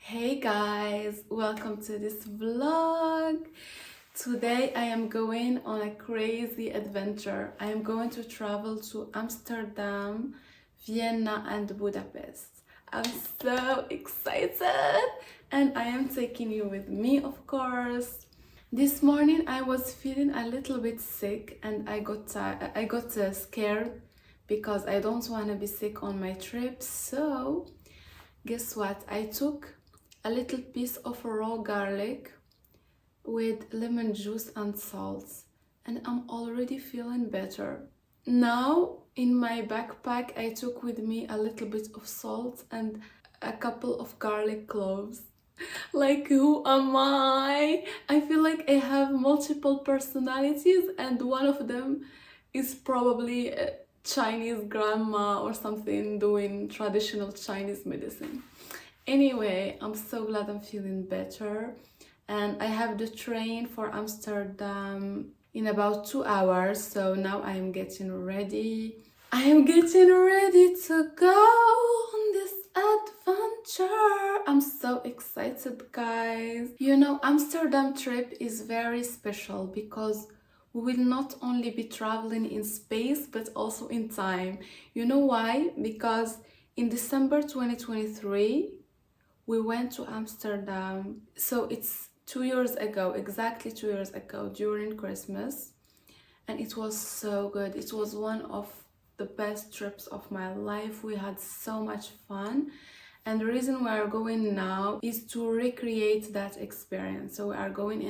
Hey guys, welcome to this vlog. Today I am going on a crazy adventure. I am going to travel to Amsterdam, Vienna and Budapest. I'm so excited and I am taking you with me, of course. This morning I was feeling a little bit sick and I got scared because I don't want to be sick on my trip. So guess what? I took a little piece of raw garlic with lemon juice and salt, and I'm already feeling better. Now in my backpack I took with me a little bit of salt and a couple of garlic cloves. Like, who am I? I feel like I have multiple personalities and one of them is probably a Chinese grandma or something doing traditional Chinese medicine. Anyway, I'm so glad I'm feeling better, and I have the train for Amsterdam in about 2 hours, so now I am getting ready. I am getting ready to go on this adventure. I'm so excited, guys. You know, Amsterdam trip is very special because we will not only be traveling in space but also in time. You know why? Because in December 2023 we went to Amsterdam. So it's 2 years ago, exactly 2 years ago, during Christmas. And it was so good. It was one of the best trips of my life. We had so much fun. And the reason we are going now is to recreate that experience. So we are going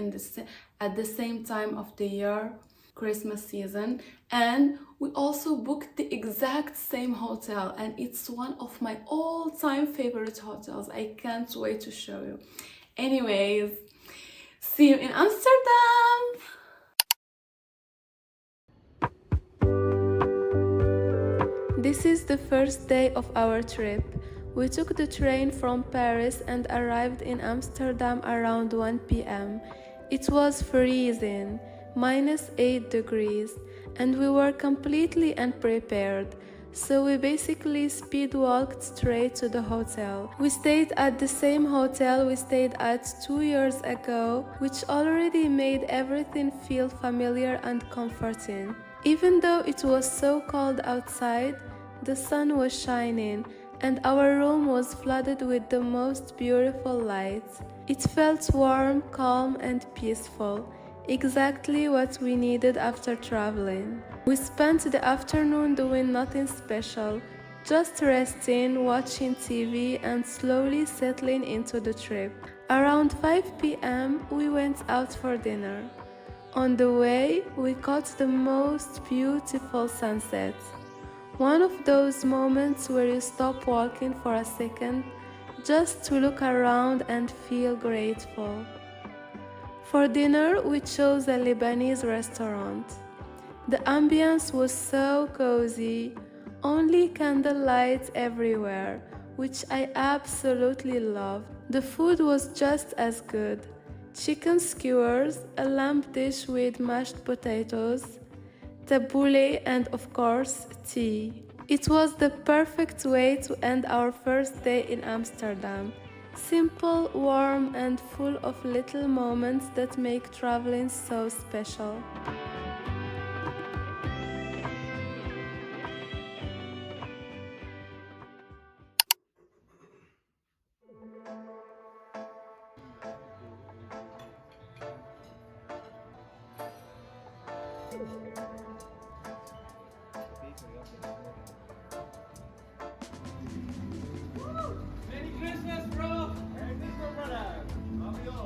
at the same time of the year, Christmas season, and we also booked the exact same hotel, and it's one of my all-time favorite hotels. I can't wait to show you. Anyways, see you in Amsterdam. This is the first day of our trip. We took the train from Paris and arrived in Amsterdam around 1 p.m. It was freezing, -8 degrees, and we were completely unprepared. So we basically speed walked straight to the hotel. We stayed at the same hotel we stayed at 2 years ago, which already made everything feel familiar and comforting. Even though it was so cold outside, the sun was shining and our room was flooded with the most beautiful lights. It felt warm, calm and peaceful, exactly what we needed after traveling. We spent the afternoon doing nothing special, just resting, watching TV and slowly settling into the trip. Around 5 p.m. we went out for dinner. On the way, we caught the most beautiful sunset. One of those moments where you stop walking for a second just to look around and feel grateful. For dinner, we chose a Lebanese restaurant. The ambience was so cozy, only candlelight everywhere, which I absolutely loved. The food was just as good. Chicken skewers, a lamb dish with mashed potatoes, tabbouleh and of course tea. It was the perfect way to end our first day in Amsterdam. Simple, warm and full of little moments that make traveling so special. Merry Christmas, bro! Merry Christmas, brother! How are you?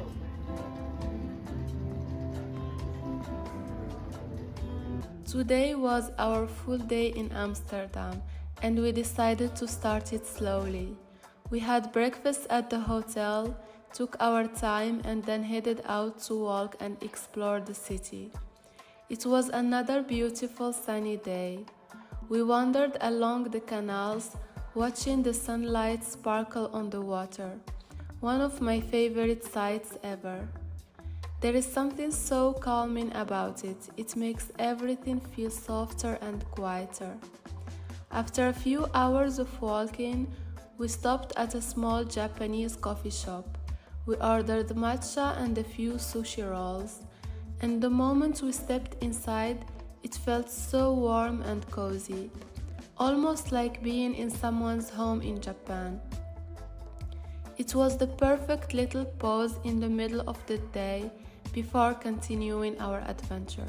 Today was our full day in Amsterdam and we decided to start it slowly. We had breakfast at the hotel, took our time and then headed out to walk and explore the city. It was another beautiful sunny day. We wandered along the canals, watching the sunlight sparkle on the water. One of my favorite sights ever. There is something so calming about it. It makes everything feel softer and quieter. After a few hours of walking, We stopped at a small Japanese coffee shop. We ordered matcha and a few sushi rolls, and the moment we stepped inside, it felt so warm and cozy, almost like being in someone's home in Japan. It was the perfect little pause in the middle of the day before continuing our adventure.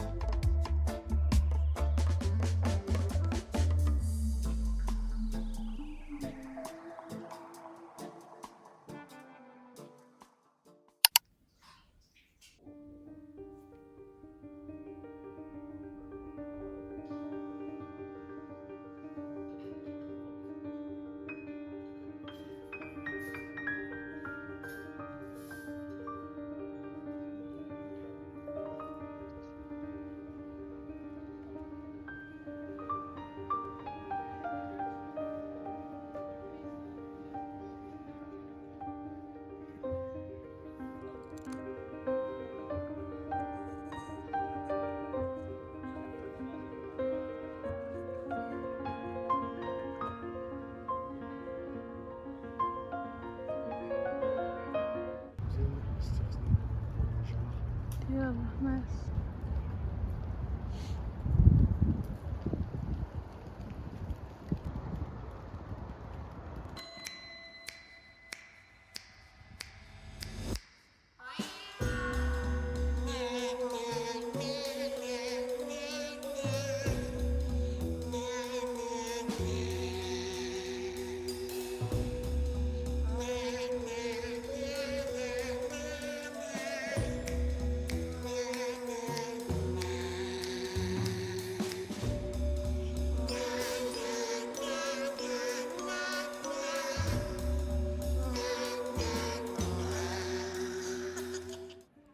Yeah, nice.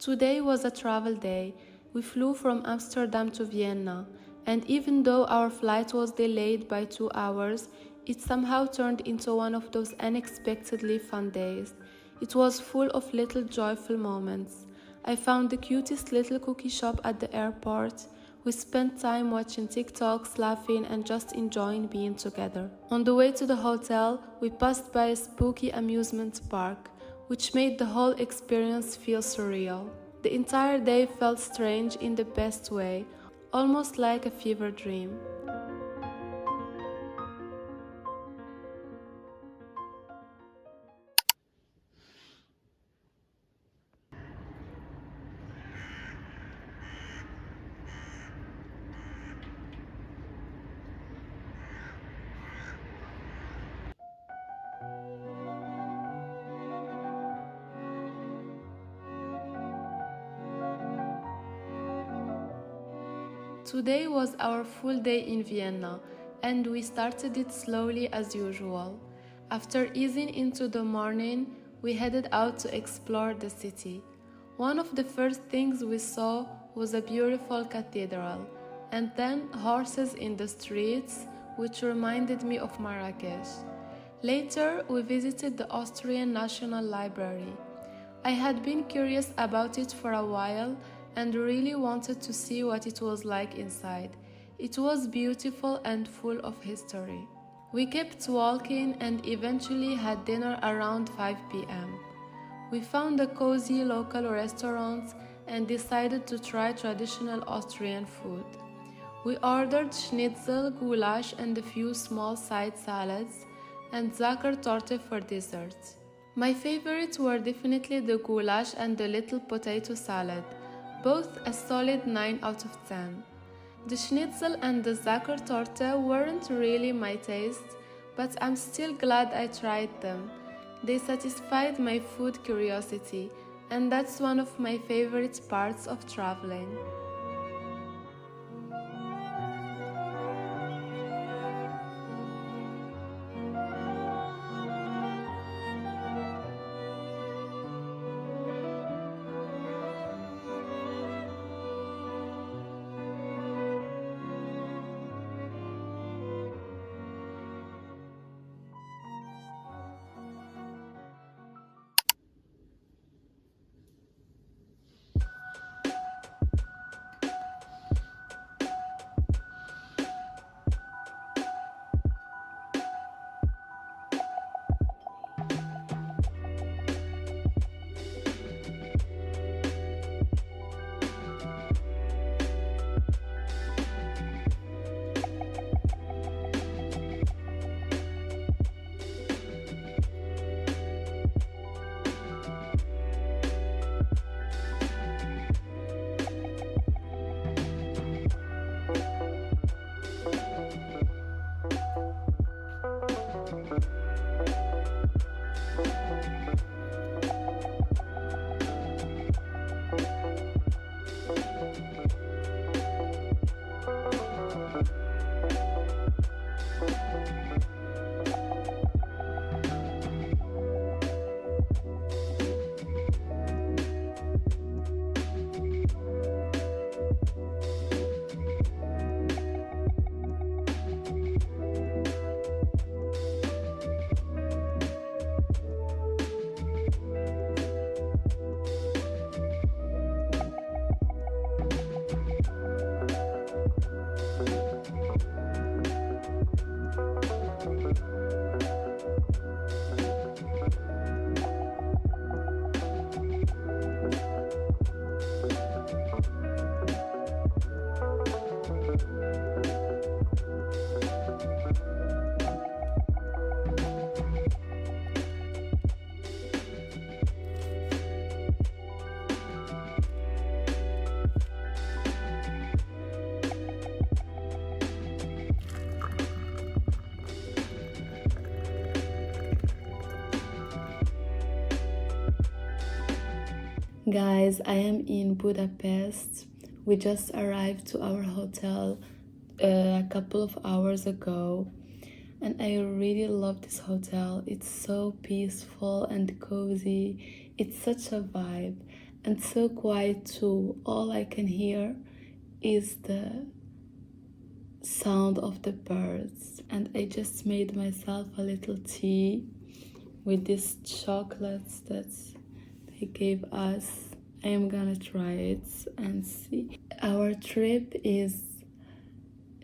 Today was a travel day. We flew from Amsterdam to Vienna, and even though our flight was delayed by 2 hours, it somehow turned into one of those unexpectedly fun days. It was full of little joyful moments. I found the cutest little cookie shop at the airport. We spent time watching TikToks, laughing, and just enjoying being together. On the way to the hotel, we passed by a spooky amusement park, which made the whole experience feel surreal. The entire day felt strange in the best way, almost like a fever dream. Today was our full day in Vienna, and we started it slowly as usual. After easing into the morning, we headed out to explore the city. One of the first things we saw was a beautiful cathedral, and then horses in the streets, which reminded me of Marrakesh. Later, we visited the Austrian National Library. I had been curious about it for a while and really wanted to see what it was like inside. It was beautiful and full of history. We kept walking and eventually had dinner around 5 p.m. We found a cozy local restaurant and decided to try traditional Austrian food. We ordered schnitzel, goulash, and a few small side salads, and Zuckertorte for dessert. My favorites were definitely the goulash and the little potato salad, both a solid 9 out of 10. The schnitzel and the Zuckertorte weren't really my taste, but I'm still glad I tried them. They satisfied my food curiosity, and that's one of my favorite parts of traveling. Guys, I am in Budapest. We just arrived to our hotel a couple of hours ago, and I really love this hotel. It's so peaceful and cozy. It's such a vibe and so quiet too. All I can hear is the sound of the birds, and I just made myself a little tea with these chocolates that they gave us. I am gonna try it and see. Our trip is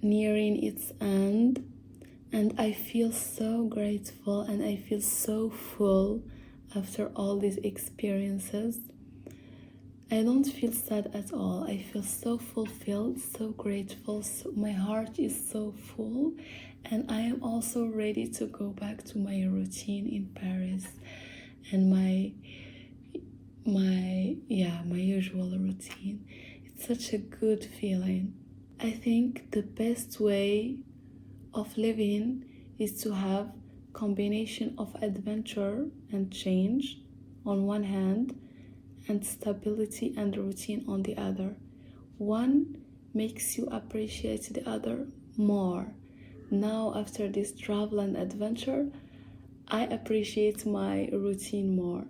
nearing its end, and I feel so grateful and I feel so full after all these experiences. I don't feel sad at all. I feel so fulfilled, so grateful. So my heart is so full, and I am also ready to go back to my routine in Paris and my usual routine. It's such a good feeling. I think the best way of living is to have combination of adventure and change on one hand, and stability and routine on the other. One makes you appreciate the other more. Now, after this travel and adventure, I appreciate my routine more.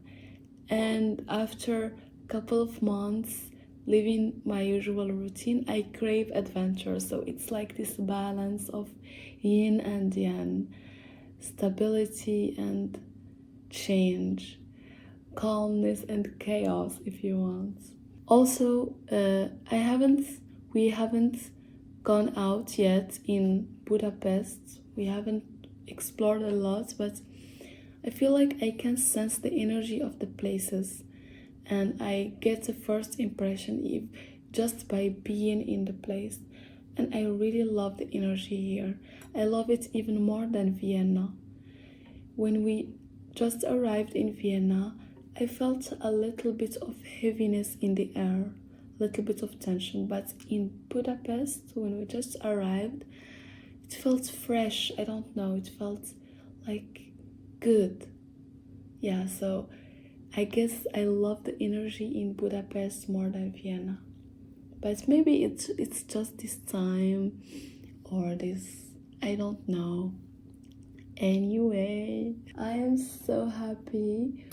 And after a couple of months living my usual routine, I crave adventure. So it's like this balance of yin and yang, stability and change, calmness and chaos, if you want. Also, we haven't gone out yet in Budapest. We haven't explored a lot, but I feel like I can sense the energy of the places, and I get a first impression just by being in the place. And I really love the energy here. I love it even more than Vienna. When we just arrived in Vienna, I felt a little bit of heaviness in the air, a little bit of tension. But in Budapest, when we just arrived, it felt fresh. I don't know, it felt like good. Yeah, so I guess I love the energy in Budapest more than Vienna. But maybe it's just this time or this, I don't know. Anyway, I am so happy.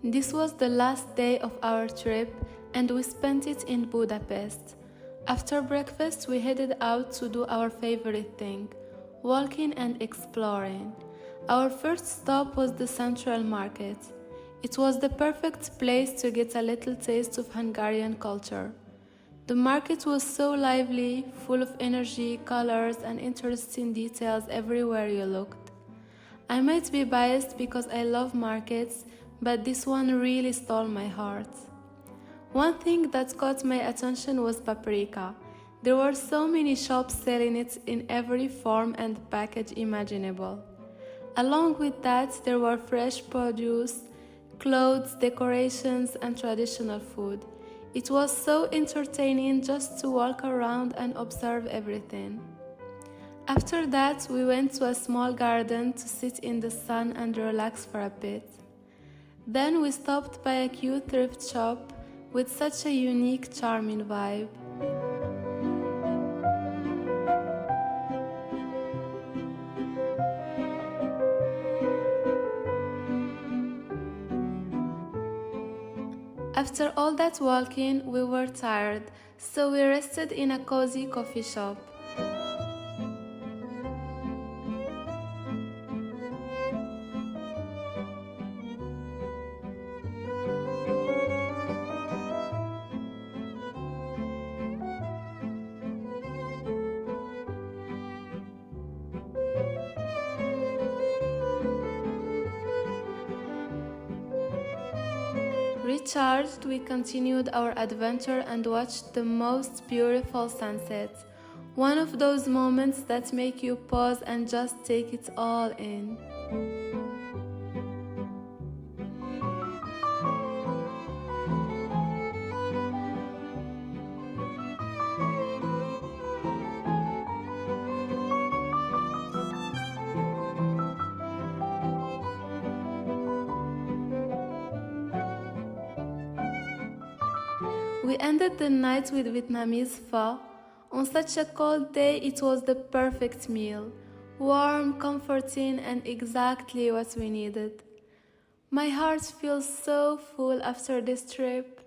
This was the last day of our trip, and we spent it in Budapest. After breakfast, we headed out to do our favorite thing, walking and exploring. Our first stop was the Central Market. It was the perfect place to get a little taste of Hungarian culture. The market was so lively, full of energy, colors, and interesting details everywhere you looked. I might be biased because I love markets, but this one really stole my heart. One thing that caught my attention was paprika. There were so many shops selling it in every form and package imaginable. Along with that, there were fresh produce, clothes, decorations, and traditional food. It was so entertaining just to walk around and observe everything. After that, we went to a small garden to sit in the sun and relax for a bit. Then we stopped by a cute thrift shop with such a unique, charming vibe. After all that walking, we were tired, so we rested in a cozy coffee shop. Recharged, we continued our adventure and watched the most beautiful sunset. One of those moments that make you pause and just take it all in. We ended the night with Vietnamese pho. On such a cold day, it was the perfect meal. Warm, comforting, and exactly what we needed. My heart feels so full after this trip.